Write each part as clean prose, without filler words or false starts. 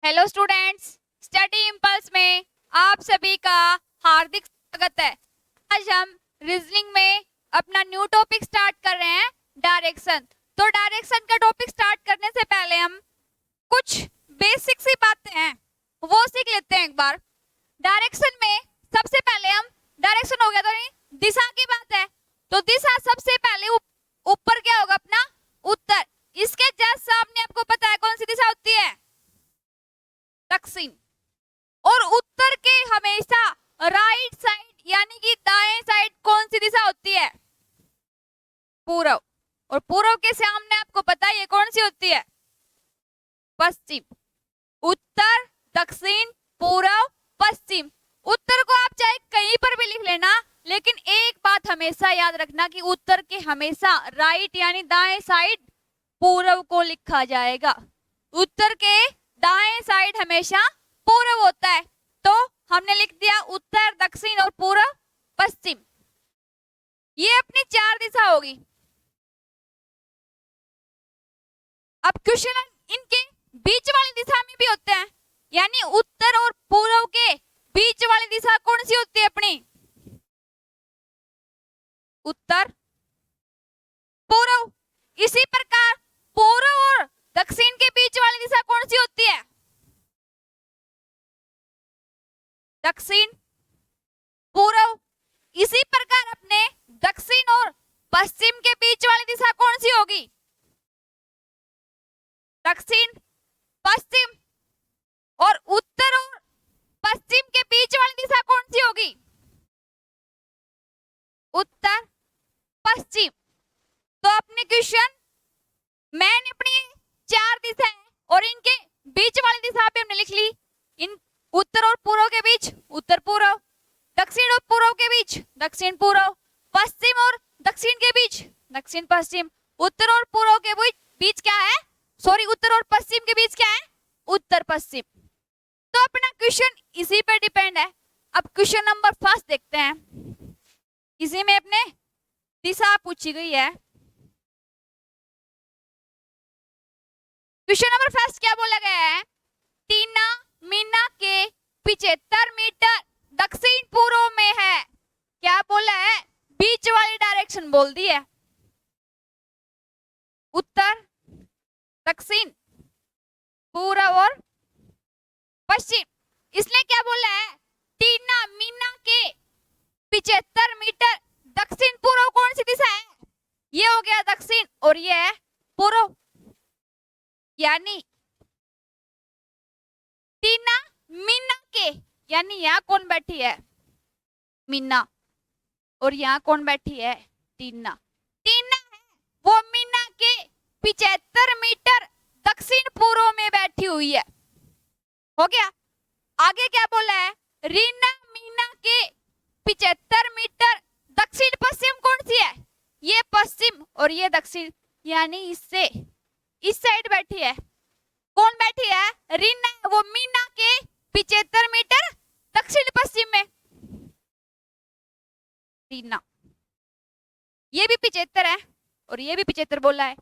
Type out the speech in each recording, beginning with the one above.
Hello students, study impulse में आप सभी का हार्दिक स्वागत है। आज हम रीजनिंग में अपना न्यू टॉपिक स्टार्ट कर रहे हैं, डायरेक्शन। तो डायरेक्शन का टॉपिक स्टार्ट करने से पहले हम कुछ बेसिक सी बातें हैं वो सीख लेते हैं एक बार। डायरेक्शन में सबसे पहले हम डायरेक्शन हो गया तो नहीं, दिशा की बात है, तो दिशा सबसे पहले ऊपर क्या होगा अपना उत्तर। इसके जस्ट सामने आपको पता है कौन सी दिशा होती है, दक्षिण। और उत्तर के हमेशा राइट साइड यानी कि दाएं साइड कौन सी दिशा होती है, पूर्व। और पूर्व के सामने आपको पता है ये कौन सी होती है, पश्चिम। उत्तर, दक्षिण, पूर्व, पश्चिम। उत्तर को आप चाहे कहीं पर भी लिख लेना, लेकिन एक बात हमेशा याद रखना कि उत्तर के हमेशा राइट यानी दाएं साइड पूर्व को लिखा जाएगा। उत्तर के दाएं साइड हमेशा पूर्व होता है, तो हमने लिख दिया उत्तर, दक्षिण और पूर्व, पश्चिम। ये अपनी चार दिशा होगी। अब क्वेश्चन इनके बीच वाली दिशा में भी होते हैं, यानी उत्तर और पूर्व के बीच वाली दिशा कौन सी होती है अपनी, उत्तर, पूर्व। इसी प्रकार पूर्व और दक्षिण के बीच वाली दिशा कौन सी होती है, दक्षिण, पूर्व। इसी प्रकार अपने दक्षिण और पश्चिम के बीच वाली दिशा कौन सी होगी, दक्षिण, पश्चिम। और उत्तर और पश्चिम के बीच वाली दिशा कौन सी होगी, उत्तर, पश्चिम। तो अपने क्वेश्चन मैंने अपनी चार दिशा है और इनके बीच वाली दिशा पे हमने लिख ली। इन उत्तर और पूर्व के बीच उत्तर पूर्व, दक्षिण और पूर्व के बीच दक्षिण पूर्व, पश्चिम और दक्षिण के बीच दक्षिण पश्चिम। उत्तर और पूर्व के बीच क्या है, सॉरी, उत्तर और पश्चिम के बीच क्या है, उत्तर पश्चिम। तो अपना क्वेश्चन इसी पे डिपेंड है। अब क्वेश्चन नंबर फर्स्ट देखते हैं। इसी में अपने दिशा पूछी गई है। क्वेश्चन नंबर फर्स्ट क्या बोला गया है, टीना मीना के 75 मीटर दक्षिण पूर्व में है। क्या बोला है, बीच वाली डायरेक्शन बोल दी है, उत्तर, दक्षिण, पूर्व और पश्चिम। इसलिए क्या बोला है, टीना मीना के 75 मीटर दक्षिण पूर्व कौन सी दिशा है, ये हो गया दक्षिण और ये है पूर्व। यानी टीना मीना के, यानी यहाँ कौन बैठी है, मीना, और यहाँ कौन बैठी है, टीना। टीना है वो मीना के 75 मीटर दक्षिण पूर्व में बैठी हुई है, हो गया। आगे क्या बोला है, रीना मीना के 75 मीटर दक्षिण पश्चिम कौन सी है, ये पश्चिम और ये दक्षिण। यानी इससे इस साइड बैठी है, कौन बैठी है, रीना, वो मीना के 75 मीटर दक्षिण पश्चिम में, रीना। ये भी 75 है और ये भी 75 बोला है।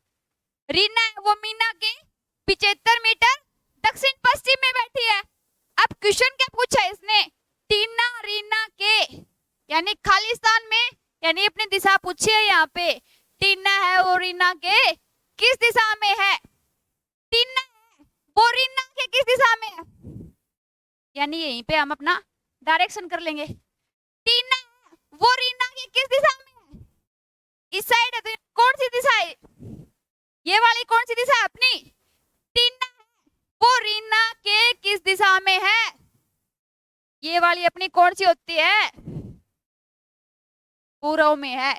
रीना है वो मीना के 75 मीटर दक्षिण पश्चिम में बैठी है। अब क्वेश्चन क्या पूछा है इसने, टीना रीना के, यानी खालिस्तान में, यानी अपनी दिशा पूछी है। यहाँ पे टीना है वो रीना के किस दिशा में है, टीना है वो रीना के किस दिशा में है, यानी यहीं पे हम अपना डायरेक्शन कर लेंगे। टीना है वो रीना के किस दिशा में है, इस साइड है, तो कौन सी दिशा है, ये वाली कौन सी दिशा है अपनी, टीना है वो रीना के किस दिशा में है, ये वाली अपनी कौन सी होती है, पूर्व में है।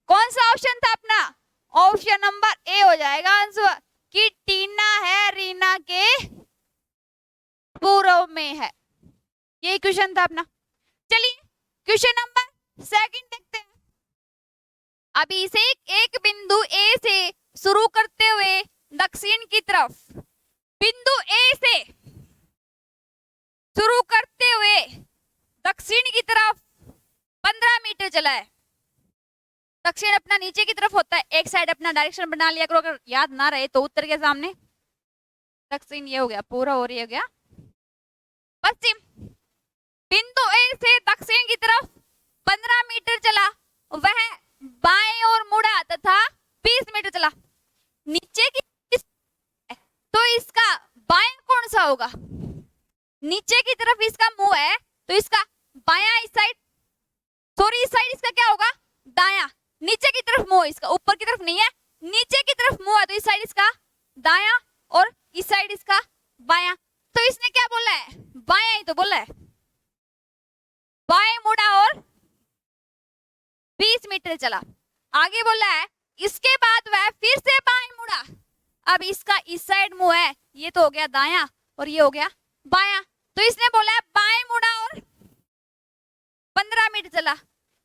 कौन सा ऑप्शन था अपना, ऑप्शन नंबर ए हो जाएगा आंसर, कि टीना है रीना के पूर्व में है। यही क्वेश्चन था अपना। चलिए क्वेश्चन नंबर सेकंड देखते हैं। अभी से एक बिंदु ए से शुरू करते हुए दक्षिण की तरफ, बिंदु ए से शुरू करते हुए दक्षिण की तरफ 15 मीटर चला है। दक्षिण अपना नीचे की तरफ होता है, एक साइड अपना डायरेक्शन बना लिया करो, अगर याद ना रहे तो उत्तर के सामने दक्षिण ये हो गया पूर्व और ये हो गया पश्चिम। बिंदु ए से दक्षिण की तरफ 15 मीटर चला, वह बाएं ओर मुड़ा तथा 20 मीटर चला। नीचे की तो इसका बायां कौन सा होगा? नीचे की तरफ इसका मुंह है तो इसका बायां इस साइड, सॉरी इस साइड इसका क्या होगा? दायां। नीचे की तरफ मुंह, इसका ऊपर की तरफ नहीं है, नीचे की तरफ मुंह है तो इस साइड इसका दायां और इस साइड इसका बायां। तो इसने क्या बोला है? बायां ही तो बोला है। बाएं मुड़ा और 20 मीटर चला। आगे बोला है इसके बाद वह फिर से बाएं मुड़ा। अब इसका इस साइड मुंह है, ये तो हो गया दायां और ये हो गया बायां। तो इसने बोला है बाएं मुड़ा और 15 मीटर चला।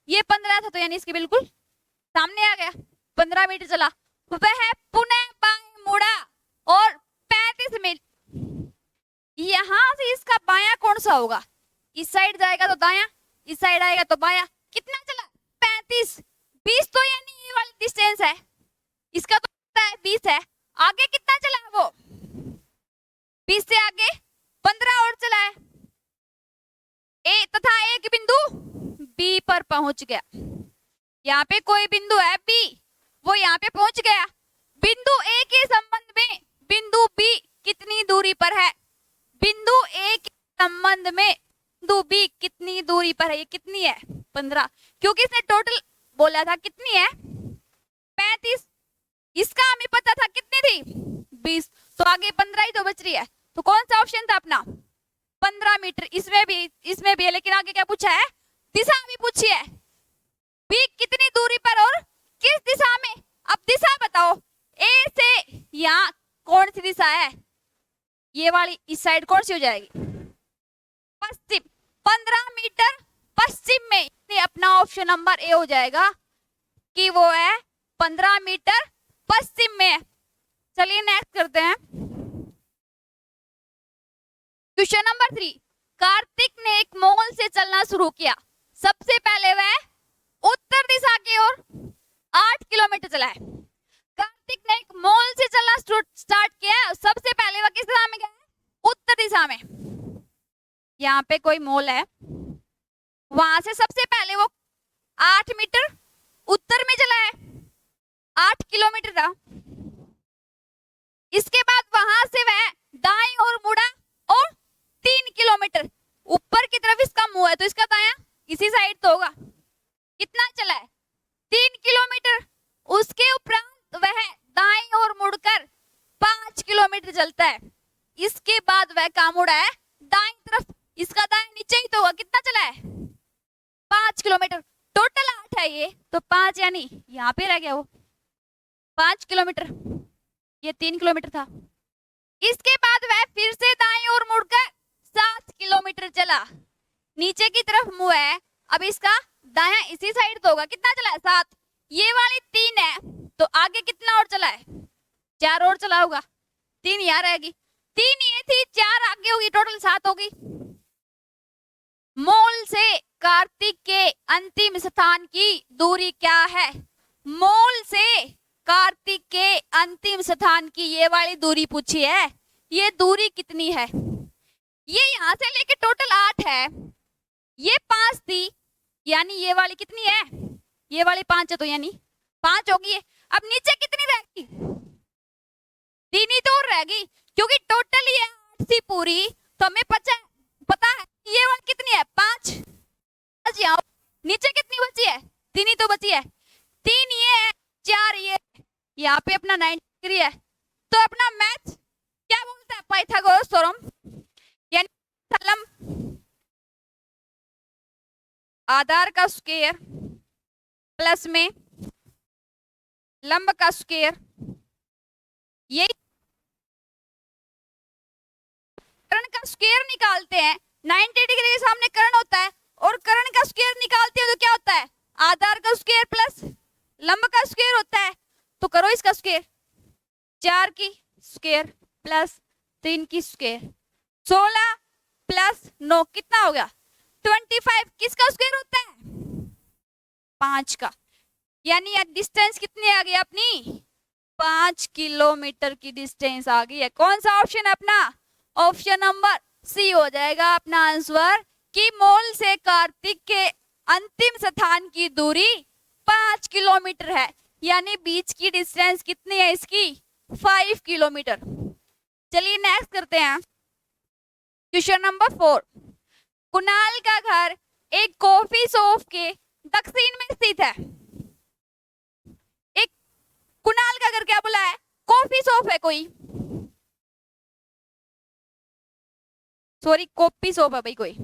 ये 15 था तो यानी इसके बिल्कुल सामने आ गया। 15 मीटर चला, वह पुनः बाएं मुड़ा और 35 मीटर। यहां से इसका बायां कौन सा होगा? इस साइड जाएगा तो दायां, इस साइड आएगा तो बायां। कितना चला? 35। 20 तो यानी ये वाली डिस्टेंस है, इसका तो 20 है। आगे कितना चला वो? 20 से आगे 15 और चला है। ए तथा एक बिंदु बी पर पहुंच गया। यहाँ पे कोई बिंदु है बी, वो यहाँ पे पहुंच गया। बिंदु ए के संबंध में बिंदु बी कितनी दूरी पर है? बिंदु ए के संबंध में बिंदु बी कितनी दूरी पर है? ये कितनी है? 15, क्योंकि इसने टोटल बोला था कितनी है? 35। इसका हमें पता था कितनी थी? 20। तो आगे 15 ही तो बच रही है। तो कौन सा ऑप्शन था अपना? 15 मीटर। इसमें भी है, लेकिन आगे क्या पूछा है? दिशा भी पूछी है। बी कितनी दूरी पर और किस दिशा में? अब दिशा बताओ। ए से यहाँ कौन सी दिशा है? ये वाली इस साइड कौन सी हो जाएगी? पश्चिम। 15 मीटर पश्चिम में, अपना ऑप्शन नंबर ए हो जाएगा कि वो है 15 मीटर पश्चिम में। चलिए नेक्स्ट करते हैं क्वेश्चन नंबर 3। कार्तिक ने एक मॉल से चलना शुरू किया। सबसे पहले वह उत्तर दिशा की ओर 8 किलोमीटर चला है। कार्तिक ने एक मॉल से चलना स्टार्ट किया। सबसे पहले वह किस दिशा में गया? उत्तर दिशा में। यहाँ पे कोई मॉल है, वहां से सबसे पहले वो 8 मीटर उत्तर में चला है, 8 किलोमीटर था। इसके बाद वहां से वह दाएं ओर मुड़ा और 3 किलोमीटर। ऊपर की तरफ इसका मुंह है तो इसका दायां इसी साइड तो होगा। कितना चला है? 3 किलोमीटर। उसके उपरांत वह दाएं ओर मुड़कर 5 किलोमीटर चलता है। इसके बाद वह कहाँ मुड़ा है? दाएं तरफ। इसका दाएं नीचे ही तो होगा। कितना चला है? 5 किलोमीटर। टोटल 8 है ये, तो 5 यानी यहाँ पे रह गया वो 5 किलोमीटर। ये 3 किलोमीटर था। इसके बाद वह फिर से दाएं ओर मुड़कर 7 किलोमीटर चला। नीचे की तरफ मुंह है, अब इसका दायां इसी साइड तो होगा। कितना चला है? 7। ये वाली 3 है तो आगे कितना और चला है? 4 और चला होगा। 3 यहाँ रहेगी, 3 ये थी, 4 आगे होगी, टोटल 7 होगी। मॉल से कार्तिक के अंतिम स्थान की दूरी क्या है? मॉल से कार्तिक के अंतिम स्थान की ये वाली दूरी पूछी है। ये दूरी कितनी है? ये यहाँ से लेके टोटल 8 है, ये 5 थी, यानी ये वाली कितनी है? ये वाली 5 है तो यानी 5 होगी। अब नीचे कितनी रहेगी? 3 ही तो रहेगी, क्योंकि टोटल ये 8 थी पूरी, तो हमें पता है ये वाली कितनी है? 5। यहाँ नीचे कितनी बची है? 3 ही तो बची है। 3 ये है, 4 ये, यहाँ पे अपना 90 डिग्री है। तो अपना मैथ क्या बोलता है? पाइथागोरस थ्योरम, यानी थलम आधार का स्क्वायर प्लस में लंब का स्क्वायर, ये कर्ण का स्क्वायर निकालते हैं। 90 डिग्री के सामने कर्ण होता है और कर्ण का स्क्वायर निकालते हैं तो क्या होता है? आधार का स्क्वायर प्लस लंब का स्क्वायर होता है। तो करो इसका स्क्वायर, 4 की स्क्वायर प्लस 3 की स्क्वायर, 16 प्लस 9 कितना हो गया? 25। किसका स्क्वायर होता है? 5 का। यानी डिस्टेंस कितनी आ गई अपनी? 5 किलोमीटर की डिस्टेंस आ गई है। कौन सा ऑप्शन है अपना? ऑप्शन नंबर सी हो जाएगा अपना आंसर कि मोल से कार्तिक के अंतिम स्थान की दूरी 5 किलोमीटर है, यानी बीच की डिस्टेंस कितनी है इसकी 5 किलोमीटर। चलिए नेक्स्ट करते हैं क्वेश्चन नंबर 4। कुणाल का घर एक कॉफी शॉप के दक्षिण में स्थित है। एक कुणाल का घर क्या बोला है, कॉफी शॉप है कोई, सॉरी कॉफी शॉप है भाई कोई,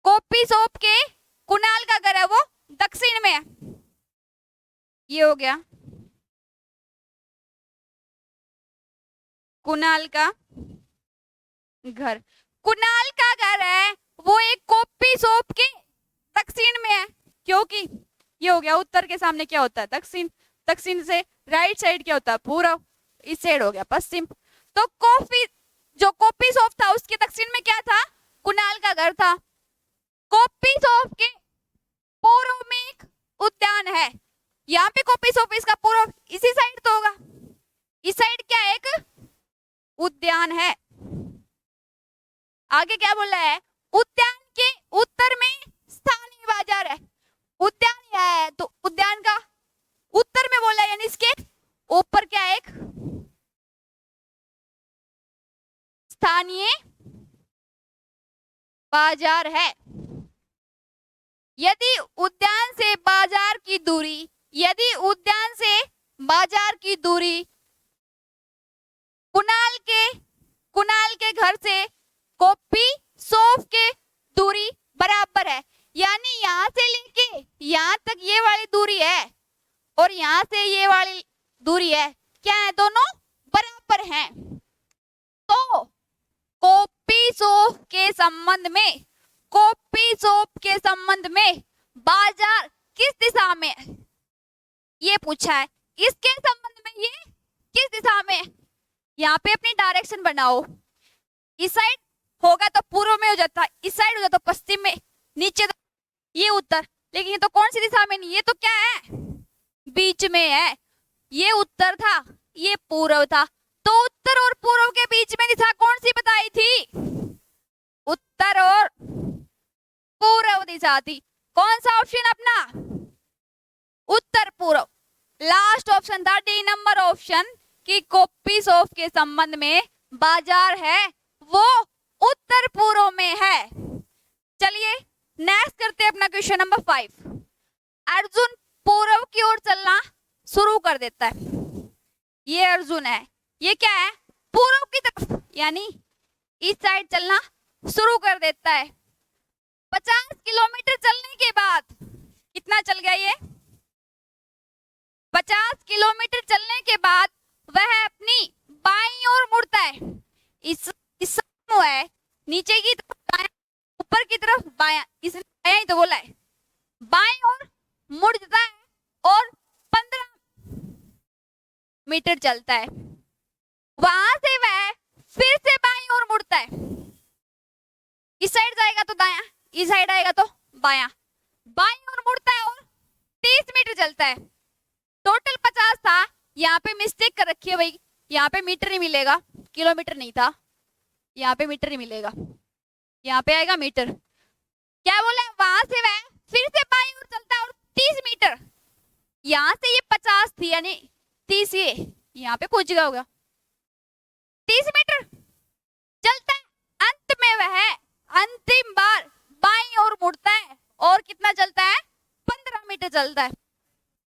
कॉफी शॉप के कुणाल का घर है वो दक्षिण में है। ये हो गया कुणाल का घर। कुणाल का घर है वो एक कॉफी शॉप के दक्षिण में है, क्योंकि ये हो गया उत्तर के सामने क्या होता है दक्षिण, दक्षिण से राइट साइड क्या होता है पूरब, इस साइड हो गया पश्चिम। तो कॉफी जो कॉफी शॉप था उसके दक्षिण में क्या था, कुणाल का घर था। कॉफी शॉप के पूर्व में एक उद्यान है, यहाँ पे कॉफी शॉप इसका पूर्व इसी साइड तो होगा, इस साइड क्या है एक उद्यान है। आगे क्या बोला है, उद्यान के उत्तर में स्थानीय बाजार है। उद्यान है तो उद्यान का उत्तर में बोला है, यानी इसके ऊपर क्या है एक स्थानीय बाजार है। यदि उद्यान से बाजार की दूरी, यदि उद्यान से बाजार की दूरी कुणाल के घर से कॉफी शॉप के दूरी बराबर है, यानी यहाँ से लेके यहाँ तक ये वाली दूरी है और यहाँ से ये वाली दूरी है, क्या है दोनों बराबर हैं। तो कॉफी शॉप के संबंध में, कॉफी शॉप के संबंध में बाजार किस दिशा में है ये पूछा है। इसके संबंध में ये किस दिशा में, यहाँ पे अपनी डायरेक्शन बनाओ, इस साइड होगा तो पूर्व में हो जाता, इस साइड हो जाता तो पश्चिम में, नीचे तो ये उत्तर, लेकिन ये तो कौन सी दिशा में नहीं, ये तो क्या है बीच में है। ये उत्तर था ये पूर्व था, तो उत्तर और पूर्व के बीच में दिशा कौन सी बताई थी, उत्तर और पूर्व दिशा थी। कौन सा ऑप्शन अपना, उत्तर पूर्व। लास्ट ऑप्शन था डी नंबर ऑप्शन कि कॉफी शॉप के संबंध में बाजार है वो उत्तर पूर्व में है। चलिए नेक्स्ट करते हैं अपना क्वेश्चन नंबर 5। अर्जुन पूर्व की ओर चलना शुरू कर देता है। ये अर्जुन है, ये क्या है पूर्व की तरफ, यानी इस साइड चलना शुरू कर देता है। 50 किलोमीटर चलने के बाद कितना चल गया ये, 50 किलोमीटर चलने के बाद वह अपनी बाईं ओर मुड़ता है। इस है नीचे की तरफ दायां, ऊपर की तरफ बायां, इसने बायां ही तो बोला है, बाईं ओर मुड़ जाता है और 15 मीटर चलता है। वहां से वह फिर से बाईं ओर मुड़ता है, इस साइड जाएगा तो दायां, इस साइड आएगा तो बायां, बाईं ओर मुड़ता है और 30 मीटर चलता है। टोटल 50 था, यहाँ पे मिस्टेक कर रखी है भाई, यहाँ पे मीटर ही मिलेगा, किलोमीटर नहीं था, यहाँ पे मीटर ही मिलेगा, यहाँ पे आएगा मीटर। क्या बोला, वहां से वह फिर से बाईं ओर चलता है और 30 मीटर, यहाँ से ये 50 थी यानी 30 ये यहाँ पे पहुंच गया होगा, 30 मीटर चलता है। अंत में वह अंतिम बार बाईं ओर मुड़ता है और कितना चलता है 15 मीटर चलता है।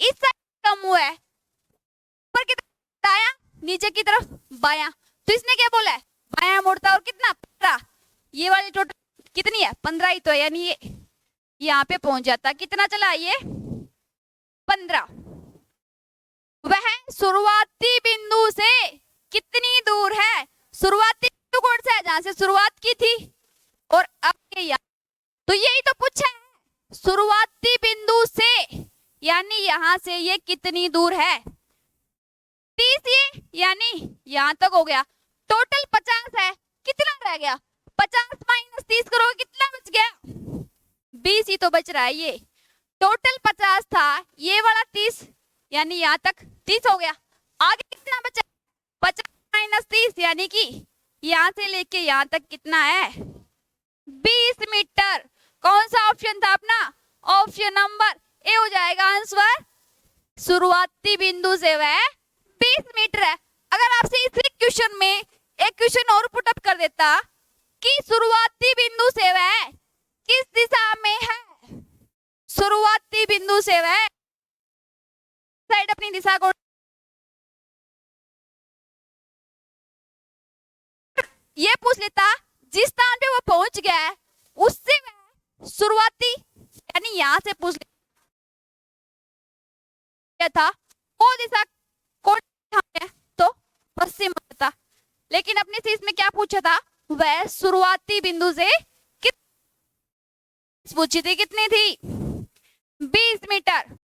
इस साइड कम हुआ है, ऊपर की तरफ दायां, नीचे की तरफ बायां, तो इसने क्या बोला है बायां मुड़ता है और कितना 15, ये वाली टोटल कितनी है 15 ही तो है, यानी ये यहाँ पे पहुंच जाता है। कितना चला ये 15। वह शुरुआती बिंदु से कितनी दूर है, शुरुआती बिंदु कौन सा है जहां से शुरुआत की थी और अब ये यहाँ, तो यही तो पूछा है शुरुआती बिंदु से, यानी यहां से ये कितनी दूर है 30, ये यानी यहां तक हो गया। टोटल 50 है, कितना रह गया 50 माइनस 30 करोगे कितना बच गया 20 ही तो बच रहा है। ये टोटल 50 था, ये वाला 30 यानी यहाँ तक 30 हो गया, आगे कितना बचा 50 माइनस 30 यानी कि यहाँ से लेके यहाँ तक कितना है 20 मीटर। कौन सा ऑप्शन था अपना? ऑप्शन नंबर ए हो जाएगा आंसर। शुरुआती बिंदु से वह 20 मीटर है। अगर आपसे इस क्वेश्चन में एक क्वेश्चन और पुटअप कर देता कि शुरुआती बिंदु से वह किस दिशा में है, शुरुआती बिंदु से वह साइड अपनी दिशा को, ये पूछ लेता जिस स्थान पे वो पहुंच गया है उससे वह शुरुआती यानी यहां से पूछ लिया था वो दिशा कौन है तो पश्चिम था। लेकिन अपने से इसमें क्या पूछा था? वह शुरुआती बिंदु से पूछी थी कितनी थी 20 मीटर।